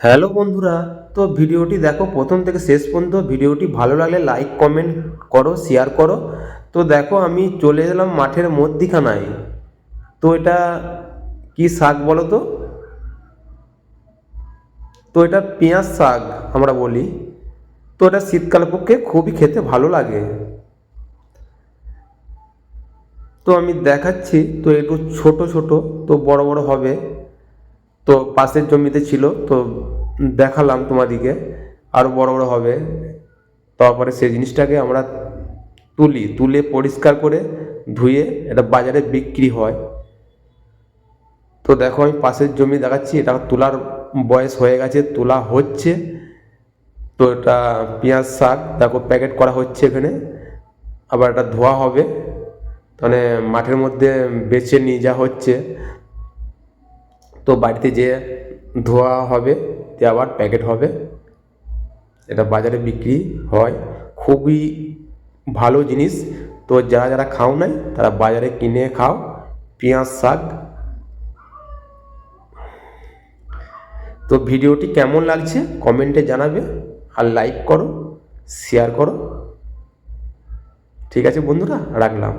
Hello বন্ধুরা, তো ভিডিওটি দেখো প্রথম থেকে শেষ পর্যন্ত। ভিডিওটি ভালো লাগলে লাইক কমেন্ট করো, শেয়ার করো। তো দেখো আমি চলে এলাম মাঠের মধ্যিখানায়। তো এটা কি শাক বলো তো? তো এটা পেঁয়াজ শাক আমরা বলি। তো এটা শীতকালের পক্ষে খুবই খেতে ভালো লাগে। তো আমি দেখাচ্ছি, তো একটু ছোট ছোট, তো বড় বড় হবে। তো পাশের জমিতে ছিল, তো দেখালাম তোমাদিকে। আরও বড় বড় হবে। তারপরে সেই জিনিসটাকে আমরা তুলে পরিষ্কার করে ধুয়ে এটা বাজারে বিক্রি হয়। তো দেখো আমি পাশের জমি দেখাচ্ছি, এটা তোলার বয়স হয়ে গেছে, তোলা হচ্ছে। তো এটা পেঁয়াজ শাক দেখো প্যাকেট করা হচ্ছে এখানে। আবার এটা ধোয়া হবে, মানে মাঠের মধ্যে বেছে নিয়ে যাওয়া হচ্ছে। তো বাড়িতে যেয়ে ধোয়া হবে, দিয়ে আবার প্যাকেট হবে, এটা বাজারে বিক্রি হয়। খুবই ভালো জিনিস। তো যারা যারা খাও নাই তারা বাজারে কিনে খাও পেঁয়াজ শাক। তো ভিডিওটি কেমন লাগছে কমেন্টে জানাবে, আর লাইক করো, শেয়ার করো। ঠিক আছে বন্ধুরা, রাখলাম।